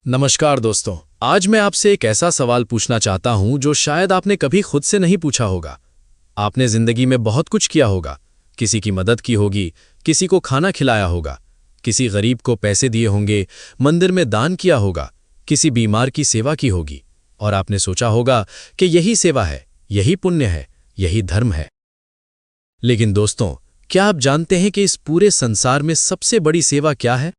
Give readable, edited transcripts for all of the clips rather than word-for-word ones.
नमस्कार दोस्तों। आज मैं आपसे एक ऐसा सवाल पूछना चाहता हूं जो शायद आपने कभी खुद से नहीं पूछा होगा। आपने जिंदगी में बहुत कुछ किया होगा, किसी की मदद की होगी, किसी को खाना खिलाया होगा, किसी गरीब को पैसे दिए होंगे, मंदिर में दान किया होगा, किसी बीमार की सेवा की होगी, और आपने सोचा होगा कि यही सेवा है, यही पुण्य है, यही धर्म है। लेकिन दोस्तों, क्या आप जानते हैं कि इस पूरे संसार में सबसे बड़ी सेवा क्या है?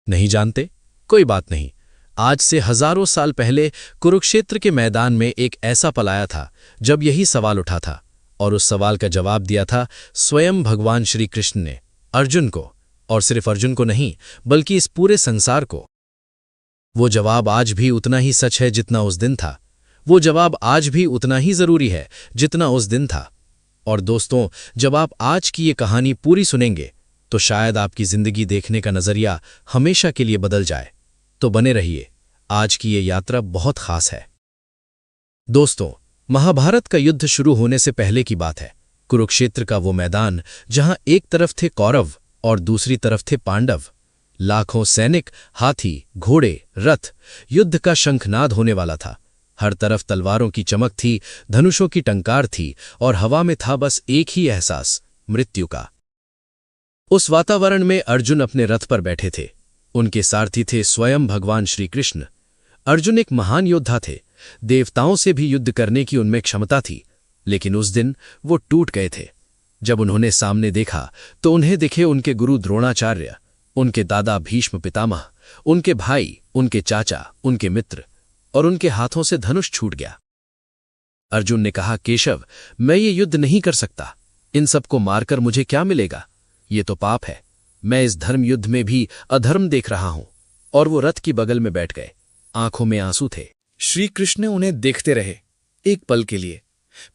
नहीं जानते? कोई बात नहीं। आज से हजारों साल पहले कुरुक्षेत्र के मैदान में एक ऐसा पल आया था जब यही सवाल उठा था, और उस सवाल का जवाब दिया था स्वयं भगवान श्री कृष्ण ने अर्जुन को, और सिर्फ अर्जुन को नहीं बल्कि इस पूरे संसार को। वो जवाब आज भी उतना ही सच है जितना उस दिन था। वो जवाब आज भी उतना ही जरूरी है जितना उस दिन था। और दोस्तों, जब आप आज की ये कहानी पूरी सुनेंगे तो शायद आपकी जिंदगी देखने का नजरिया हमेशा के लिए बदल जाए। तो बने रहिए, आज की ये यात्रा बहुत खास है। दोस्तों, महाभारत का युद्ध शुरू होने से पहले की बात है। कुरुक्षेत्र का वो मैदान जहां एक तरफ थे कौरव और दूसरी तरफ थे पांडव। लाखों सैनिक, हाथी, घोड़े, रथ, युद्ध का शंखनाद होने वाला था। हर तरफ तलवारों की चमक थी, धनुषों की टंकार थी, और हवा में था बस एक ही एहसास, मृत्यु का। उस वातावरण में अर्जुन अपने रथ पर बैठे थे। उनके सारथी थे स्वयं भगवान श्री कृष्ण। अर्जुन एक महान योद्धा थे। देवताओं से भी युद्ध करने की उनमें क्षमता थी। लेकिन उस दिन वो टूट गए थे। जब उन्होंने सामने देखा तो उन्हें दिखे उनके गुरु द्रोणाचार्य, उनके दादा भीष्म पितामह, उनके भाई, उनके चाचा, उनके मित्र, और उनके हाथों से धनुष छूट गया। अर्जुन ने कहा, केशव, मैं ये युद्ध नहीं कर सकता। इन सबको मारकर मुझे क्या मिलेगा? ये तो पाप है। मैं इस धर्म युद्ध में भी अधर्म देख रहा हूं। और वो रथ की बगल में बैठ गए। आंखों में आंसू थे। श्री कृष्ण उन्हें देखते रहे एक पल के लिए।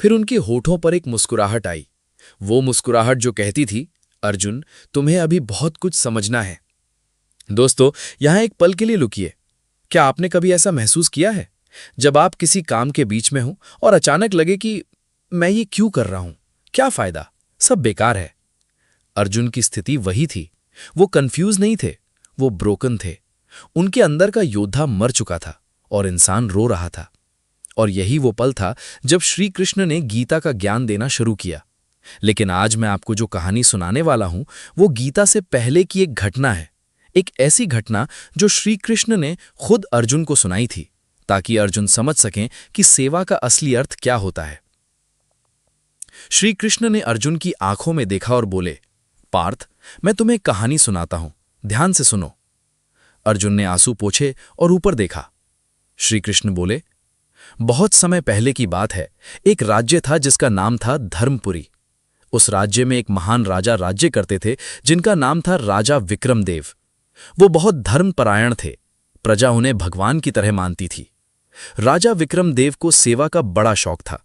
फिर उनके होठों पर एक मुस्कुराहट आई। वो मुस्कुराहट जो कहती थी, अर्जुन, तुम्हें अभी बहुत कुछ समझना है। दोस्तों, यहां एक पल के लिए रुकिए। क्या आपने कभी ऐसा महसूस किया है जब आप किसी काम के बीच में हो और अचानक लगे कि मैं ये क्यों कर रहा हूं, क्या फायदा, सब बेकार है? अर्जुन की स्थिति वही थी। वो कंफ्यूज नहीं थे, वो ब्रोकन थे। उनके अंदर का योद्धा मर चुका था और इंसान रो रहा था। और यही वो पल था जब श्री कृष्ण ने गीता का ज्ञान देना शुरू किया। लेकिन आज मैं आपको जो कहानी सुनाने वाला हूं वो गीता से पहले की एक घटना है। एक ऐसी घटना जो श्री कृष्ण ने खुद अर्जुन को सुनाई थी, ताकि अर्जुन समझ सकें कि सेवा का असली अर्थ क्या होता है। श्री कृष्ण ने अर्जुन की आंखों में देखा और बोले, पार्थ, मैं तुम्हें एक कहानी सुनाता हूं, ध्यान से सुनो। अर्जुन ने आंसू पोंछे और ऊपर देखा। श्री कृष्ण बोले, बहुत समय पहले की बात है। एक राज्य था जिसका नाम था धर्मपुरी। उस राज्य में एक महान राजा राज्य करते थे जिनका नाम था राजा विक्रमदेव। वो बहुत धर्मपरायण थे। प्रजा उन्हें भगवान की तरह मानती थी। राजा विक्रमदेव को सेवा का बड़ा शौक था।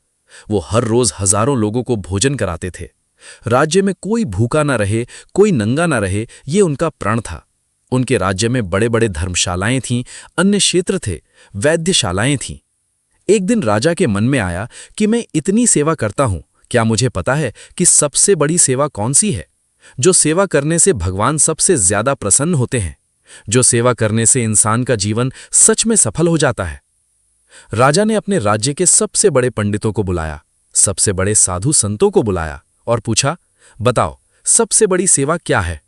वो हर रोज हजारों लोगों को भोजन कराते थे। राज्य में कोई भूखा ना रहे, कोई नंगा ना रहे, ये उनका प्रण था। उनके राज्य में बड़े बड़े धर्मशालाएं थीं, अन्य क्षेत्र थे, वैद्यशालाएं थीं। एक दिन राजा के मन में आया कि मैं इतनी सेवा करता हूं, क्या मुझे पता है कि सबसे बड़ी सेवा कौन सी है? जो सेवा करने से भगवान सबसे ज्यादा प्रसन्न होते हैं, जो सेवा करने से इंसान का जीवन सच में सफल हो जाता है। राजा ने अपने राज्य के सबसे बड़े पंडितों को बुलाया, सबसे बड़े साधु संतों को बुलाया और पूछा, बताओ सबसे बड़ी सेवा क्या है?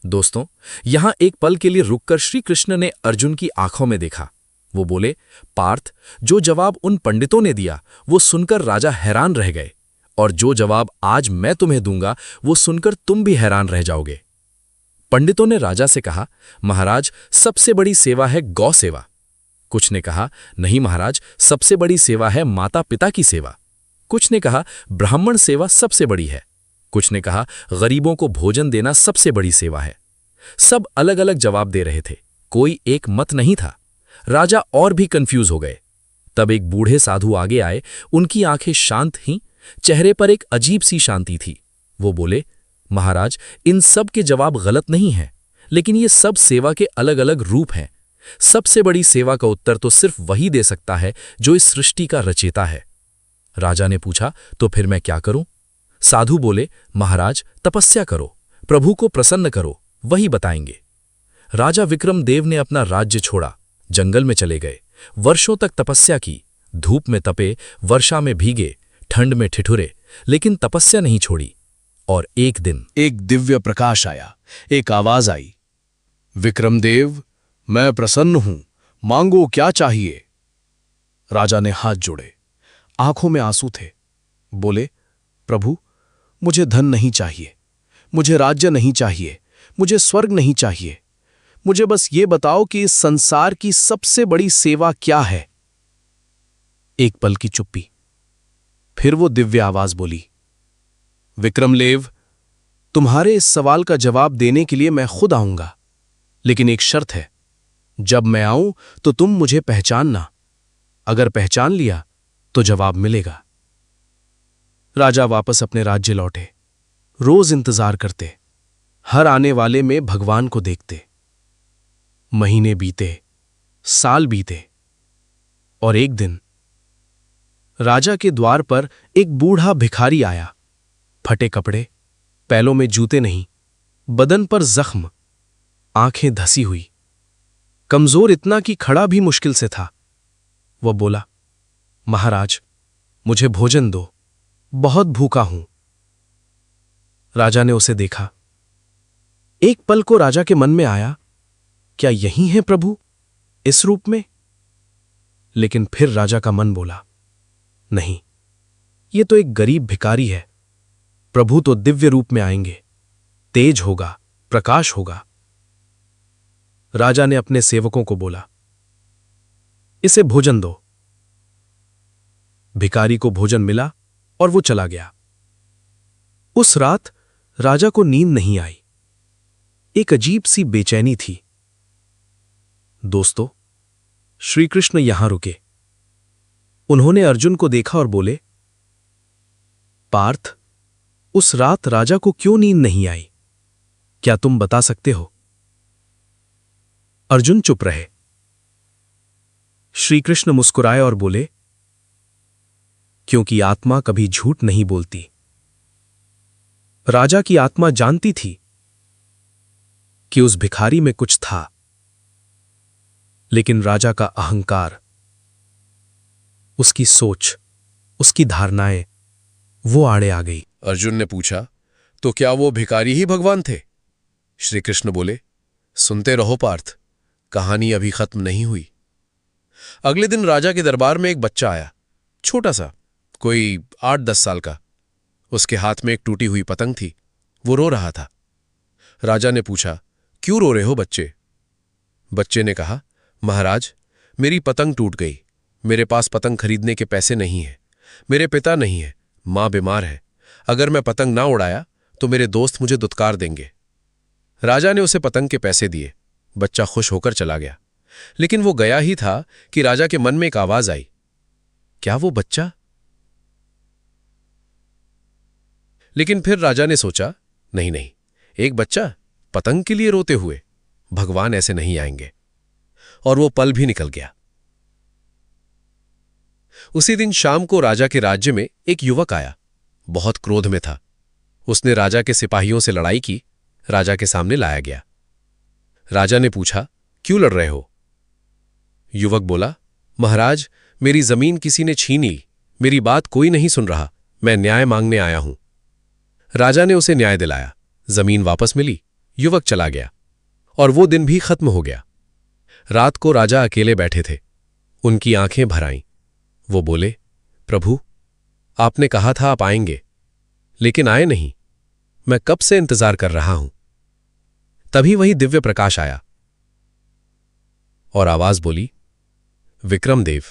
दोस्तों, यहां एक पल के लिए रुककर श्री कृष्ण ने अर्जुन की आंखों में देखा। वो बोले, पार्थ, जो जवाब उन पंडितों ने दिया वो सुनकर राजा हैरान रह गए, और जो जवाब आज मैं तुम्हें दूंगा वो सुनकर तुम भी हैरान रह जाओगे। पंडितों ने राजा से कहा, महाराज, सबसे बड़ी सेवा है गौ सेवा। कुछ ने कहा, नहीं महाराज, सबसे बड़ी सेवा है माता पिता की सेवा। कुछ ने कहा, ब्राह्मण सेवा सबसे बड़ी है। कुछ ने कहा, गरीबों को भोजन देना सबसे बड़ी सेवा है। सब अलग अलग जवाब दे रहे थे, कोई एक मत नहीं था। राजा और भी कंफ्यूज हो गए। तब एक बूढ़े साधु आगे आए। उनकी आंखें शांत थीं, चेहरे पर एक अजीब सी शांति थी। वो बोले, महाराज, इन सब के जवाब गलत नहीं हैं, लेकिन ये सब सेवा के अलग अलग रूप हैं। सबसे बड़ी सेवा का उत्तर तो सिर्फ वही दे सकता है जो इस सृष्टि का रचयिता है। राजा ने पूछा, तो फिर मैं क्या करूं? साधु बोले, महाराज, तपस्या करो, प्रभु को प्रसन्न करो, वही बताएंगे। राजा विक्रमदेव ने अपना राज्य छोड़ा, जंगल में चले गए, वर्षों तक तपस्या की, धूप में तपे, वर्षा में भीगे, ठंड में ठिठुरे, लेकिन तपस्या नहीं छोड़ी। और एक दिन एक दिव्य प्रकाश आया, एक आवाज आई, विक्रमदेव, मैं प्रसन्न हूं, मांगो क्या चाहिए। राजा ने हाथ जोड़े, आंखों में आंसू थे। बोले, प्रभु, मुझे धन नहीं चाहिए, मुझे राज्य नहीं चाहिए, मुझे स्वर्ग नहीं चाहिए, मुझे बस ये बताओ कि इस संसार की सबसे बड़ी सेवा क्या है। एक पल की चुप्पी, फिर वो दिव्य आवाज बोली, विक्रमदेव, तुम्हारे इस सवाल का जवाब देने के लिए मैं खुद आऊंगा, लेकिन एक शर्त है, जब मैं आऊं तो तुम मुझे पहचानना, अगर पहचान लिया तो जवाब मिलेगा। राजा वापस अपने राज्य लौटे, रोज इंतजार करते, हर आने वाले में भगवान को देखते। महीने बीते, साल बीते, और एक दिन राजा के द्वार पर एक बूढ़ा भिखारी आया। फटे कपड़े, पैरों में जूते नहीं, बदन पर जख्म, आंखें धसी हुई, कमजोर इतना कि खड़ा भी मुश्किल से था। वह बोला, महाराज, मुझे भोजन दो, बहुत भूखा हूं। राजा ने उसे देखा। एक पल को राजा के मन में आया, क्या यही है प्रभु इस रूप में? लेकिन फिर राजा का मन बोला, नहीं, ये तो एक गरीब भिखारी है, प्रभु तो दिव्य रूप में आएंगे, तेज होगा, प्रकाश होगा। राजा ने अपने सेवकों को बोला, इसे भोजन दो। भिखारी को भोजन मिला और वो चला गया। उस रात राजा को नींद नहीं आई, एक अजीब सी बेचैनी थी। दोस्तों, श्री कृष्ण यहां रुके। उन्होंने अर्जुन को देखा और बोले, पार्थ, उस रात राजा को क्यों नींद नहीं आई, क्या तुम बता सकते हो? अर्जुन चुप रहे। श्री कृष्ण मुस्कुराए और बोले, क्योंकि आत्मा कभी झूठ नहीं बोलती। राजा की आत्मा जानती थी कि उस भिखारी में कुछ था, लेकिन राजा का अहंकार, उसकी सोच, उसकी धारणाएं, वो आड़े आ गई। अर्जुन ने पूछा, तो क्या वो भिखारी ही भगवान थे? श्री कृष्ण बोले, सुनते रहो पार्थ, कहानी अभी खत्म नहीं हुई। अगले दिन राजा के दरबार में एक बच्चा आया, छोटा सा, कोई 8-10 साल का। उसके हाथ में एक टूटी हुई पतंग थी, वो रो रहा था। राजा ने पूछा, क्यों रो रहे हो बच्चे? बच्चे ने कहा, महाराज, मेरी पतंग टूट गई, मेरे पास पतंग खरीदने के पैसे नहीं हैं, मेरे पिता नहीं है, मां बीमार है, अगर मैं पतंग ना उड़ाया तो मेरे दोस्त मुझे दुत्कार देंगे। राजा ने उसे पतंग के पैसे दिए, बच्चा खुश होकर चला गया। लेकिन वो गया ही था कि राजा के मन में एक आवाज आई, क्या वो बच्चा? लेकिन फिर राजा ने सोचा, नहीं नहीं, एक बच्चा पतंग के लिए रोते हुए, भगवान ऐसे नहीं आएंगे। और वो पल भी निकल गया। उसी दिन शाम को राजा के राज्य में एक युवक आया, बहुत क्रोध में था। उसने राजा के सिपाहियों से लड़ाई की, राजा के सामने लाया गया। राजा ने पूछा, क्यों लड़ रहे हो? युवक बोला, महाराज, मेरी जमीन किसी ने छीन ली, मेरी बात कोई नहीं सुन रहा, मैं न्याय मांगने आया हूं। राजा ने उसे न्याय दिलाया, जमीन वापस मिली, युवक चला गया, और वो दिन भी खत्म हो गया। रात को राजा अकेले बैठे थे, उनकी आंखें भर आईं। वो बोले, प्रभु, आपने कहा था आप आएंगे, लेकिन आए नहीं, मैं कब से इंतजार कर रहा हूं। तभी वही दिव्य प्रकाश आया और आवाज बोली, विक्रमदेव,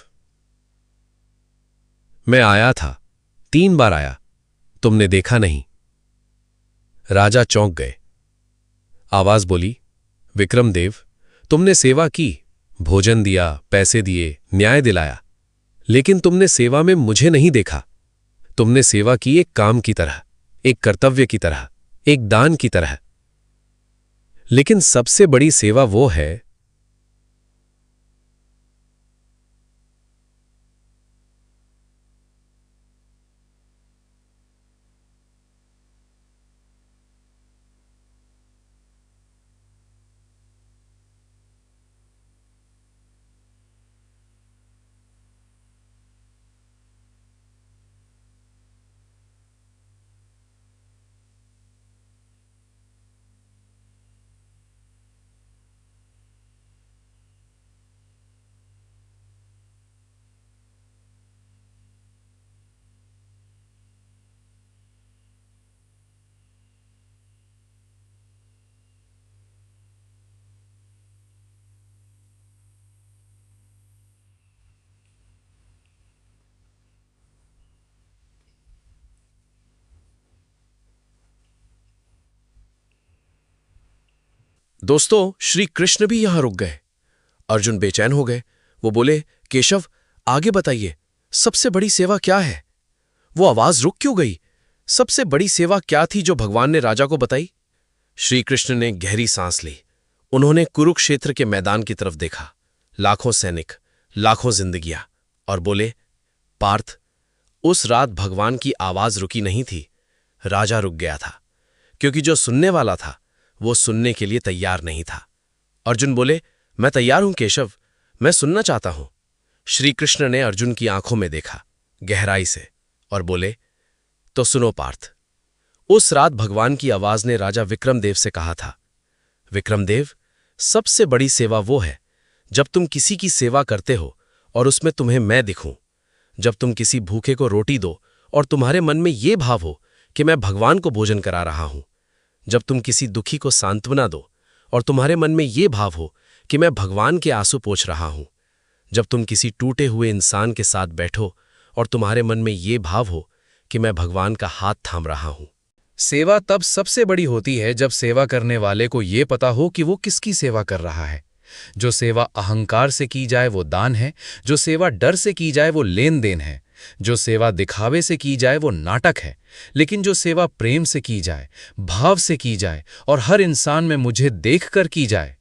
मैं आया था, 3 बार आया, तुमने देखा नहीं। राजा चौंक गए। आवाज बोली, विक्रमदेव, तुमने सेवा की, भोजन दिया, पैसे दिए, न्याय दिलाया, लेकिन तुमने सेवा में मुझे नहीं देखा। तुमने सेवा की एक काम की तरह, एक कर्तव्य की तरह, एक दान की तरह। लेकिन सबसे बड़ी सेवा वो है दोस्तों, श्री कृष्ण भी यहां रुक गए। अर्जुन बेचैन हो गए। वो बोले, केशव, आगे बताइए, सबसे बड़ी सेवा क्या है? वो आवाज रुक क्यों गई? सबसे बड़ी सेवा क्या थी जो भगवान ने राजा को बताई? श्री कृष्ण ने गहरी सांस ली। उन्होंने कुरुक्षेत्र के मैदान की तरफ देखा, लाखों सैनिक, लाखों जिंदगियां, और बोले, पार्थ, उस रात भगवान की आवाज रुकी नहीं थी, राजा रुक गया था, क्योंकि जो सुनने वाला था वो सुनने के लिए तैयार नहीं था। अर्जुन बोले, मैं तैयार हूं केशव, मैं सुनना चाहता हूं। श्री कृष्ण ने अर्जुन की आंखों में देखा गहराई से और बोले, तो सुनो पार्थ, उस रात भगवान की आवाज ने राजा विक्रमदेव से कहा था, विक्रमदेव, सबसे बड़ी सेवा वो है जब तुम किसी की सेवा करते हो और उसमें तुम्हें मैं दिखूं, जब तुम किसी भूखे को रोटी दो और तुम्हारे मन में ये भाव हो कि मैं भगवान को भोजन करा रहा हूं, जब तुम किसी दुखी को सांत्वना दो और तुम्हारे मन में ये भाव हो कि मैं भगवान के आंसू पोंछ रहा हूं, जब तुम किसी टूटे हुए इंसान के साथ बैठो और तुम्हारे मन में ये भाव हो कि मैं भगवान का हाथ थाम रहा हूं। सेवा तब सबसे बड़ी होती है जब सेवा करने वाले को ये पता हो कि वो किसकी सेवा कर रहा है। जो सेवा अहंकार से की जाए वो दान है, जो सेवा डर से की जाए वो लेन देन है, जो सेवा दिखावे से की जाए वो नाटक है, लेकिन जो सेवा प्रेम से की जाए, भाव से की जाए और हर इंसान में मुझे देखकर की जाए,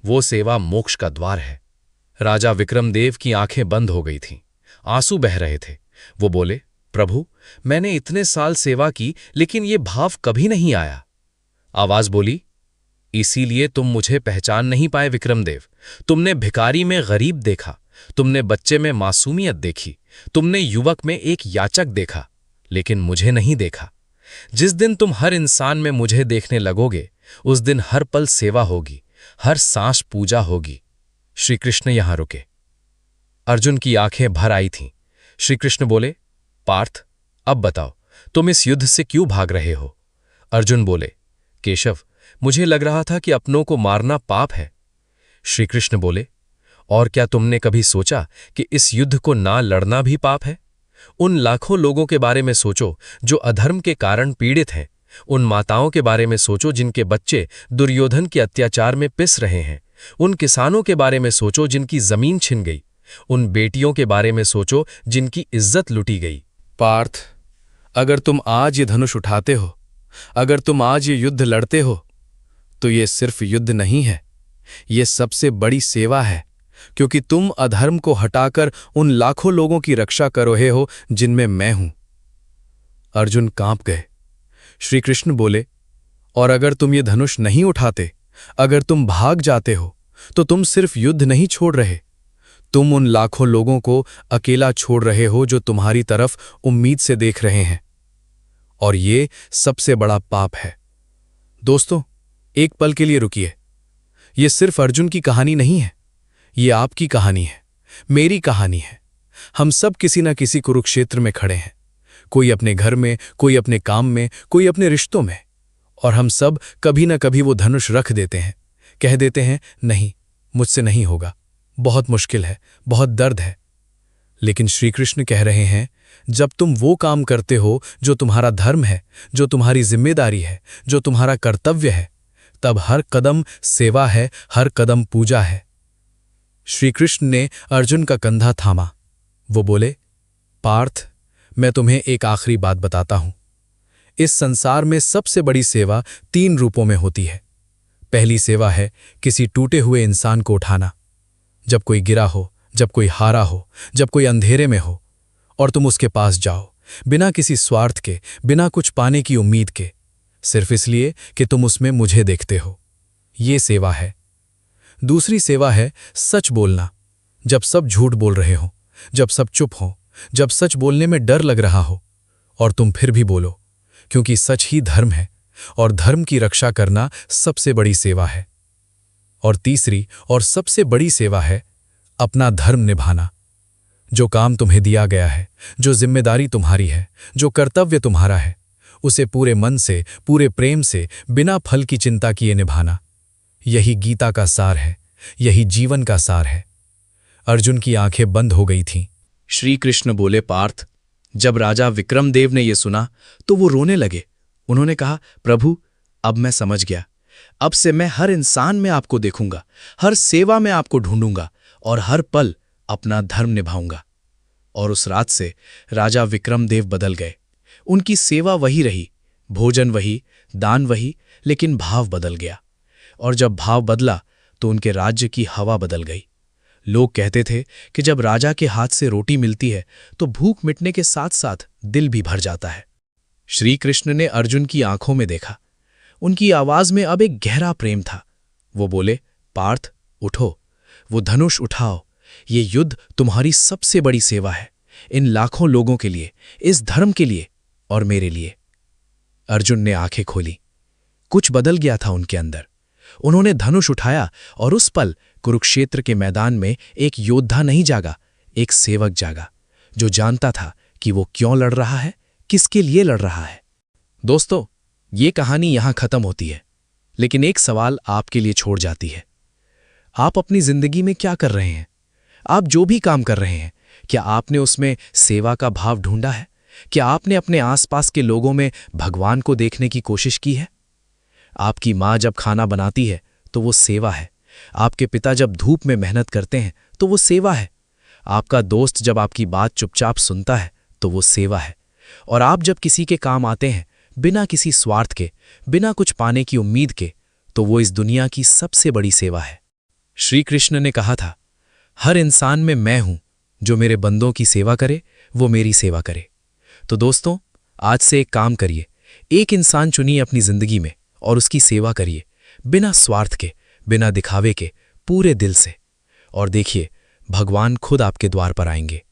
वो सेवा मोक्ष का द्वार है। राजा विक्रमदेव की आंखें बंद हो गई थीं, आंसू बह रहे थे। वो बोले, प्रभु, मैंने इतने साल सेवा की लेकिन ये भाव कभी नहीं आया। आवाज बोली, इसीलिए तुम मुझे पहचान नहीं पाए विक्रमदेव। तुमने भिखारी में गरीब देखा, तुमने बच्चे में मासूमियत देखी, तुमने युवक में एक याचक देखा, लेकिन मुझे नहीं देखा। जिस दिन तुम हर इंसान में मुझे देखने लगोगे, उस दिन हर पल सेवा होगी, हर सांस पूजा होगी। श्री कृष्ण यहां रुके। अर्जुन की आंखें भर आई थीं। श्री कृष्ण बोले, पार्थ, अब बताओ, तुम इस युद्ध से क्यों भाग रहे हो? अर्जुन बोले, केशव, मुझे लग रहा था कि अपनों को मारना पाप है। श्री कृष्ण बोले, और क्या तुमने कभी सोचा कि इस युद्ध को ना लड़ना भी पाप है? उन लाखों लोगों के बारे में सोचो जो अधर्म के कारण पीड़ित हैं। उन माताओं के बारे में सोचो जिनके बच्चे दुर्योधन के अत्याचार में पिस रहे हैं। उन किसानों के बारे में सोचो जिनकी जमीन छिन गई। उन बेटियों के बारे में सोचो जिनकी इज्जत लुटी गई। पार्थ, अगर तुम आज ये धनुष उठाते हो, अगर तुम आज ये युद्ध लड़ते हो, तो ये सिर्फ युद्ध नहीं है, ये सबसे बड़ी सेवा है, क्योंकि तुम अधर्म को हटाकर उन लाखों लोगों की रक्षा कर रहे हो जिनमें मैं हूं। अर्जुन कांप गए। श्री कृष्ण बोले, और अगर तुम ये धनुष नहीं उठाते, अगर तुम भाग जाते हो, तो तुम सिर्फ युद्ध नहीं छोड़ रहे, तुम उन लाखों लोगों को अकेला छोड़ रहे हो जो तुम्हारी तरफ उम्मीद से देख रहे हैं, और ये सबसे बड़ा पाप है। दोस्तों, एक पल के लिए रुकिए। ये सिर्फ अर्जुन की कहानी नहीं है, ये आपकी कहानी है, मेरी कहानी है। हम सब किसी न किसी कुरुक्षेत्र में खड़े हैं, कोई अपने घर में, कोई अपने काम में, कोई अपने रिश्तों में, और हम सब कभी न कभी वो धनुष रख देते हैं, कह देते हैं, नहीं, मुझसे नहीं होगा, बहुत मुश्किल है, बहुत दर्द है। लेकिन श्री कृष्ण कह रहे हैं, जब तुम वो काम करते हो जो तुम्हारा धर्म है, जो तुम्हारी जिम्मेदारी है, जो तुम्हारा कर्तव्य है, तब हर कदम सेवा है, हर कदम पूजा है। श्री कृष्ण ने अर्जुन का कंधा थामा। वो बोले, पार्थ, मैं तुम्हें एक आखिरी बात बताता हूं। इस संसार में सबसे बड़ी सेवा 3 रूपों में होती है। पहली सेवा है किसी टूटे हुए इंसान को उठाना। जब कोई गिरा हो, जब कोई हारा हो, जब कोई अंधेरे में हो, और तुम उसके पास जाओ, बिना किसी स्वार्थ के, बिना कुछ पाने की उम्मीद के, सिर्फ इसलिए कि तुम उसमें मुझे देखते हो। ये सेवा है। दूसरी सेवा है सच बोलना। जब सब झूठ बोल रहे हो, जब सब चुप हो, जब सच बोलने में डर लग रहा हो, और तुम फिर भी बोलो, क्योंकि सच ही धर्म है, और धर्म की रक्षा करना सबसे बड़ी सेवा है। और तीसरी और सबसे बड़ी सेवा है अपना धर्म निभाना। जो काम तुम्हें दिया गया है, जो जिम्मेदारी तुम्हारी है, जो कर्तव्य तुम्हारा है, उसे पूरे मन से, पूरे प्रेम से, बिना फल की चिंता किए निभाना। यही गीता का सार है, यही जीवन का सार है। अर्जुन की आंखें बंद हो गई थीं। श्री कृष्ण बोले, पार्थ, जब राजा विक्रमदेव ने यह सुना तो वो रोने लगे। उन्होंने कहा, प्रभु, अब मैं समझ गया अब से मैं हर इंसान में आपको देखूंगा, हर सेवा में आपको ढूंढूंगा और हर पल अपना धर्म निभाऊंगा। और उस रात से राजा विक्रमदेव बदल गए। उनकी सेवा वही रही, भोजन वही, दान वही, लेकिन भाव बदल गया। और जब भाव बदला तो उनके राज्य की हवा बदल गई। लोग कहते थे कि जब राजा के हाथ से रोटी मिलती है तो भूख मिटने के साथ साथ दिल भी भर जाता है। श्री कृष्ण ने अर्जुन की आंखों में देखा। उनकी आवाज में अब एक गहरा प्रेम था। वो बोले, पार्थ उठो, वो धनुष उठाओ, ये युद्ध तुम्हारी सबसे बड़ी सेवा है, इन लाखों लोगों के लिए, इस धर्म के लिए और मेरे लिए। अर्जुन ने आंखें खोली। कुछ बदल गया था उनके अंदर। उन्होंने धनुष उठाया और उस पल कुरुक्षेत्र के मैदान में एक योद्धा नहीं जागा, एक सेवक जागा, जो जानता था कि वो क्यों लड़ रहा है, किसके लिए लड़ रहा है। दोस्तों, ये कहानी यहां खत्म होती है, लेकिन एक सवाल आपके लिए छोड़ जाती है। आप अपनी जिंदगी में क्या कर रहे हैं? आप जो भी काम कर रहे हैं, क्या आपने उसमें सेवा का भाव ढूंढा है? क्या आपने अपने आसपास के लोगों में भगवान को देखने की कोशिश की है? आपकी माँ जब खाना बनाती है तो वो सेवा है। आपके पिता जब धूप में मेहनत करते हैं तो वो सेवा है। आपका दोस्त जब आपकी बात चुपचाप सुनता है तो वो सेवा है। और आप जब किसी के काम आते हैं बिना किसी स्वार्थ के, बिना कुछ पाने की उम्मीद के, तो वो इस दुनिया की सबसे बड़ी सेवा है। श्री कृष्ण ने कहा था, हर इंसान में मैं हूं, जो मेरे बंदों की सेवा करे वो मेरी सेवा करे। तो दोस्तों, आज से एक काम करिए, एक इंसान चुनिए अपनी जिंदगी में और उसकी सेवा करिए, बिना स्वार्थ के, बिना दिखावे के, पूरे दिल से। और देखिए, भगवान खुद आपके द्वार पर आएंगे।